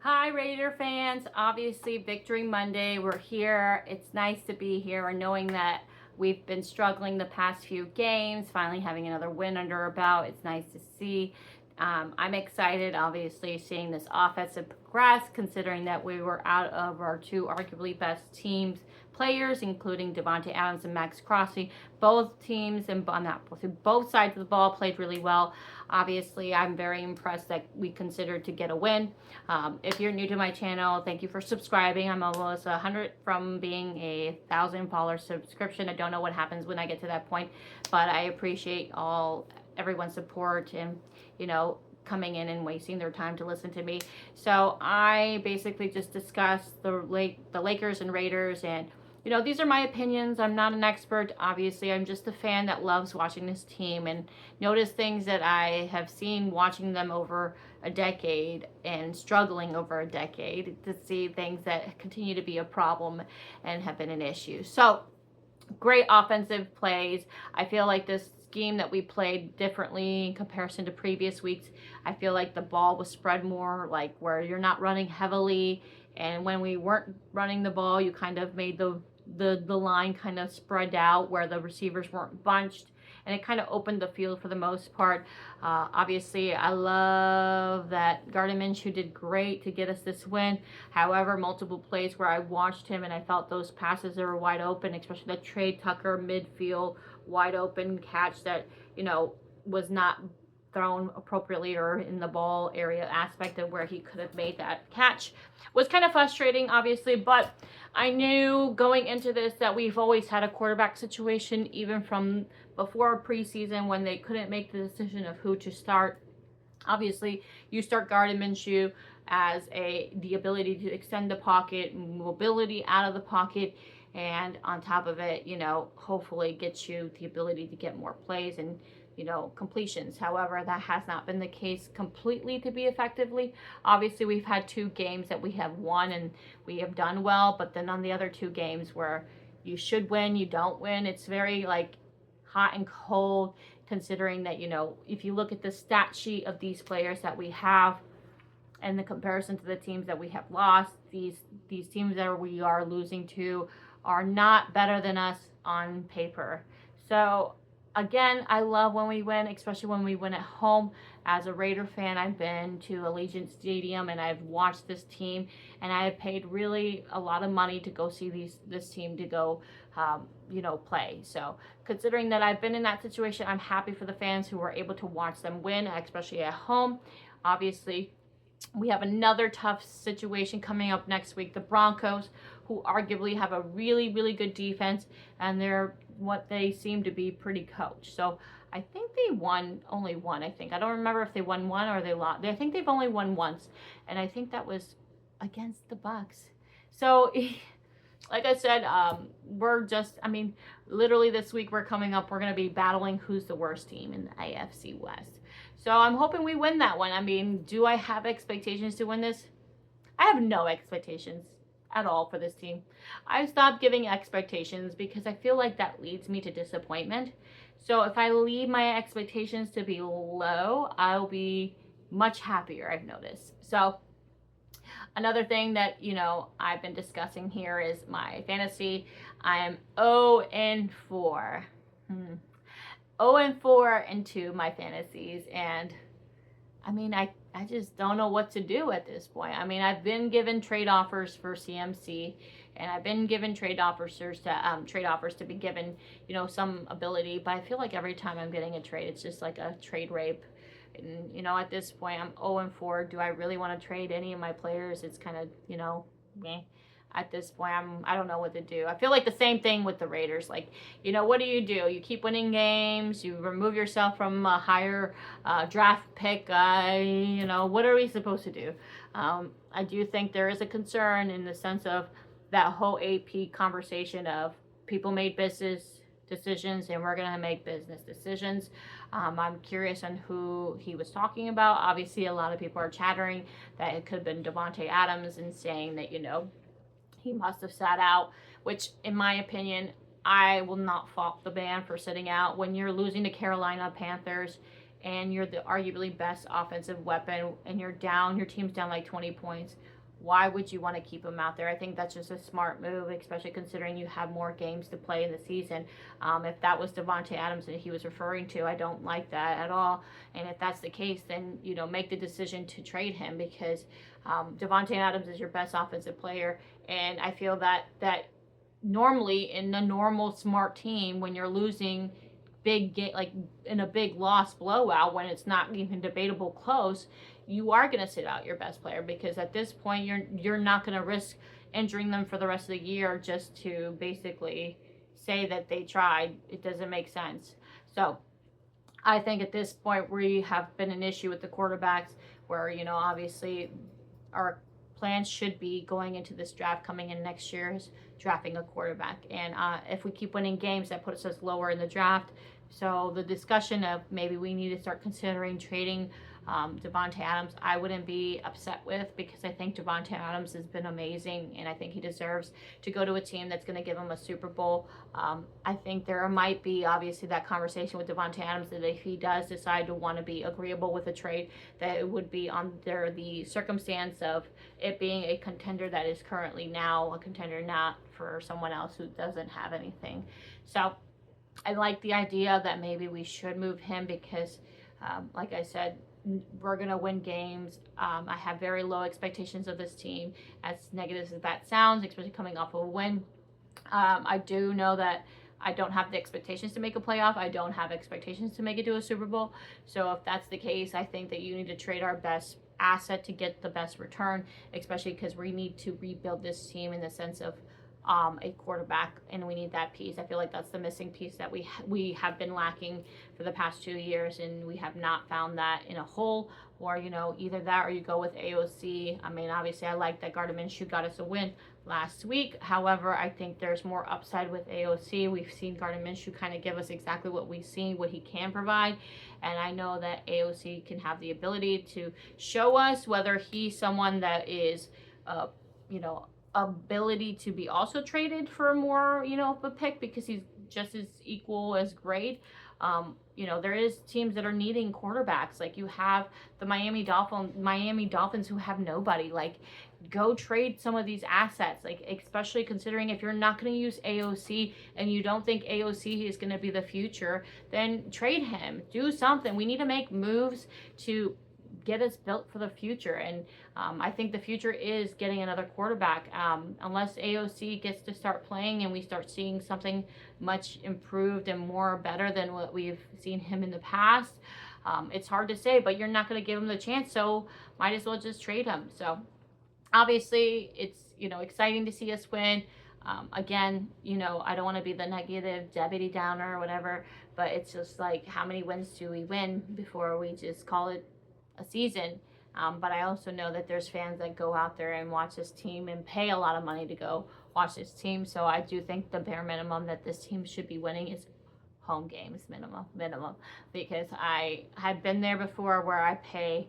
Hi, Raider fans. Obviously, Victory Monday. We're here. It's nice to be here and knowing that we've been struggling the past few games, finally having another win under our belt. It's nice to see. I'm excited, obviously, seeing this offense progress, considering that we were out of our two arguably best teams players, including Davante Adams and Max Crosby. Both teams and both sides of the ball played really well. Obviously, I'm very impressed that we considered to get a win. If you're new to my channel, thank you for subscribing. I'm almost 100 from being a 1,000 follower subscription. I don't know what happens when I get to that point, but I appreciate everyone's support and coming in and wasting their time to listen to me. So I basically just discussed the Lakers and Raiders, and these are my opinions. I'm not an expert. Obviously, I'm just a fan that loves watching this team and notice things that I have seen watching them over a decade and struggling over a decade to see things that continue to be a problem and have been an issue. So, great offensive plays. I feel like this scheme that we played differently in comparison to previous weeks. I feel like the ball was spread more, like where you're not running heavily, and when we weren't running the ball, you kind of made the line kind of spread out where the receivers weren't bunched, and it kind of opened the field for the most part. Obviously, I love that Gardner Minshew did great to get us this win. However, multiple plays where I watched him and I felt those passes that were wide open, especially the Trey Tucker midfield wide open catch that, was not thrown appropriately or in the ball area aspect of where he could have made that catch, was kind of frustrating, obviously. But I knew going into this that we've always had a quarterback situation, even from before preseason when they couldn't make the decision of who to start. Obviously, you start Gardner Minshew as the ability to extend the pocket, mobility out of the pocket, and on top of it, hopefully get you the ability to get more plays and completions. However, that has not been the case completely to be effectively. Obviously, we've had 2 games that we have won and we have done well, but then on the other 2 games where you should win, you don't win. It's very hot and cold, considering that, if you look at the stat sheet of these players that we have and the comparison to the teams that we have lost, these teams that we are losing to are not better than us on paper. So again, I love when we win, especially when we win at home. As a Raider fan, I've been to Allegiant Stadium and I've watched this team, and I have paid really a lot of money to go see this team to go, play. So considering that I've been in that situation, I'm happy for the fans who were able to watch them win, especially at home. Obviously, we have another tough situation coming up next week. The Broncos, who arguably have a really, really good defense, and they're what they seem to be pretty coached. So I think they only won, I think. I don't remember if they won one or they lost. I think they've only won once, and I think that was against the Bucks. So, like I said, literally this week we're coming up, we're going to be battling who's the worst team in the AFC West. So I'm hoping we win that one. Do I have expectations to win this? I have no expectations at all for this team. I stopped giving expectations because I feel like that leads me to disappointment. So if I leave my expectations to be low, I'll be much happier, I've noticed. So another thing that, I've been discussing here is my fantasy. I am 0-4. 0-4 into my fantasies, and I just don't know what to do at this point. I've been given trade offers for CMC, and I've been given trade offers to be given, some ability. But I feel like every time I'm getting a trade, it's just like a trade rape. And at this point, I'm 0-4. Do I really want to trade any of my players? It's kind of, meh. At this point, I don't know what to do. I feel like the same thing with the Raiders. What do? You keep winning games. You remove yourself from a higher draft pick. What are we supposed to do? I do think there is a concern in the sense of that whole AP conversation of people made business decisions and we're going to make business decisions. I'm curious on who he was talking about. Obviously, a lot of people are chattering that it could have been Davante Adams and saying that, he must have sat out, which in my opinion, I will not fault the man for sitting out. When you're losing to Carolina Panthers and you're the arguably best offensive weapon, and your team's down like 20 points, why would you want to keep him out there? I think that's just a smart move, especially considering you have more games to play in the season. If that was Davante Adams that he was referring to, I don't like that at all. And if that's the case, then, make the decision to trade him, because Davante Adams is your best offensive player. And I feel that normally in a normal smart team, when you're losing big game, like in a big loss blowout, when it's not even debatable close, you are going to sit out your best player, because at this point you're not going to risk injuring them for the rest of the year just to basically say that they tried. It doesn't make sense. So I think at this point we have been an issue with the quarterbacks, where obviously our plans should be going into this draft coming in next year is drafting a quarterback. And if we keep winning games, that puts us lower in the draft. So the discussion of maybe we need to start considering trading Davante Adams, I wouldn't be upset with, because I think Davante Adams has been amazing, and I think he deserves to go to a team that's going to give him a Super Bowl. I think there might be obviously that conversation with Davante Adams, that if he does decide to want to be agreeable with a trade, that it would be under the circumstance of it being a contender that is currently now a contender, not for someone else who doesn't have anything. So I like the idea that maybe we should move him, because like I said, we're going to win games. I have very low expectations of this team, as negative as that sounds, especially coming off of a win. I do know that I don't have the expectations to make a playoff. I don't have expectations to make it to a Super Bowl. So if that's the case, I think that you need to trade our best asset to get the best return, especially because we need to rebuild this team in the sense of a quarterback, and we need that piece. I feel like that's the missing piece that we have been lacking for the past 2 years, and we have not found that in a whole, or either that or you go with AOC. I mean, obviously I like that Gardner Minshew got us a win last week. However, I think there's more upside with AOC. We've seen Gardner Minshew kind of give us exactly what we've seen, what he can provide, and I know that AOC can have the ability to show us whether he's someone that is ability to be also traded for more, of a pick, because he's just as equal as great. There is teams that are needing quarterbacks. Like you have the Miami Dolphins who have nobody. Like, go trade some of these assets. Like, especially considering if you're not going to use AOC and you don't think AOC is going to be the future, then trade him. Do something. We need to make moves to get us built for the future. And I think the future is getting another quarterback. Unless AOC gets to start playing and we start seeing something much improved and more better than what we've seen him in the past, it's hard to say, but you're not going to give him the chance, so might as well just trade him. So obviously it's exciting to see us win. Again, I don't want to be the negative Debbie Downer or whatever, but it's just like, how many wins do we win before we just call it a season? But I also know that there's fans that go out there and watch this team and pay a lot of money to go watch this team. So I do think the bare minimum that this team should be winning is home games minimum, because I had been there before where I pay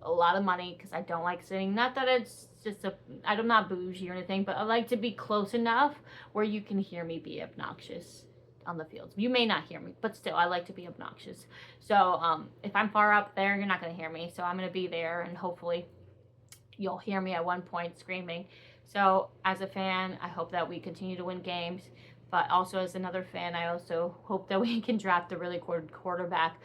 a lot of money because I don't like sitting, not that it's just I'm not bougie or anything, but I like to be close enough where you can hear me be obnoxious on the field. You may not hear me, but still, I like to be obnoxious. So if I'm far up there, you're not going to hear me. So I'm going to be there, and hopefully you'll hear me at one point screaming. So as a fan, I hope that we continue to win games. But also as another fan, I also hope that we can draft a really good quarterback.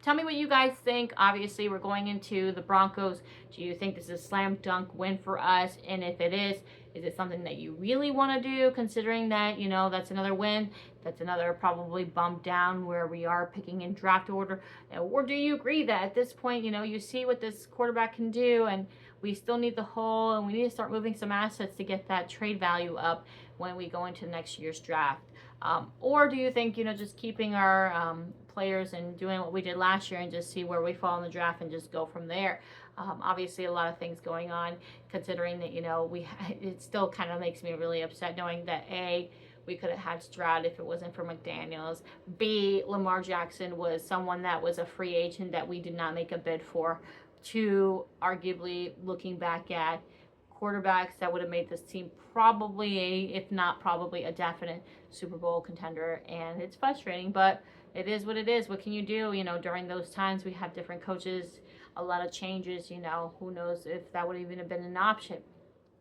Tell me what you guys think. Obviously, we're going into the Broncos. Do you think this is a slam dunk win for us? And if it is it something that you really want to do, considering that, that's another win? That's another probably bump down where we are picking in draft order. Or do you agree that at this point, you see what this quarterback can do, and we still need the whole, and we need to start moving some assets to get that trade value up when we go into next year's draft? Or do you think, just keeping our players and doing what we did last year and just see where we fall in the draft and just go from there? Obviously, a lot of things going on, considering that, it still kind of makes me really upset knowing that A, we could have had Stroud if it wasn't for McDaniels. B, Lamar Jackson was someone that was a free agent that we did not make a bid for. 2, arguably looking back at quarterbacks that would have made this team probably if not probably a definite Super Bowl contender. And it's frustrating, but it is what it is. What can you do? You know, during those times we have different coaches, a lot of changes, you know, who knows if that would even have been an option.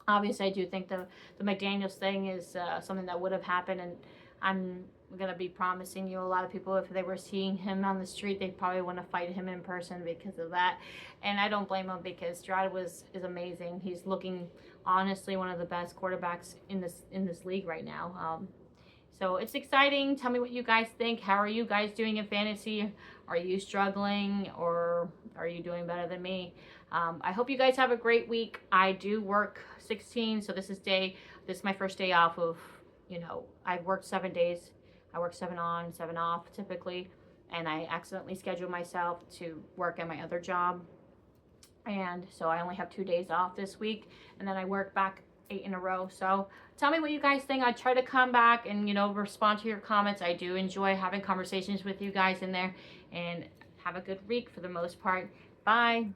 Obviously, I do think the McDaniels thing is something that would have happened, and I'm gonna be promising you, a lot of people, if they were seeing him on the street, they probably want to fight him in person because of that. And I don't blame him, because Stroud is amazing. He's looking, honestly, one of the best quarterbacks in this league right now. So it's exciting. Tell me what you guys think. How are you guys doing in fantasy? Are you struggling, or are you doing better than me? I hope you guys have a great week. I do work 16, so this is my first day off of, you know, I've worked 7 days. I work 7 on, 7 off typically, and I accidentally scheduled myself to work at my other job. And so I only have 2 days off this week, and then I work back 8 in a row. So tell me what you guys think. I try to come back and, you know, respond to your comments. I do enjoy having conversations with you guys in there, and have a good week for the most part. Bye.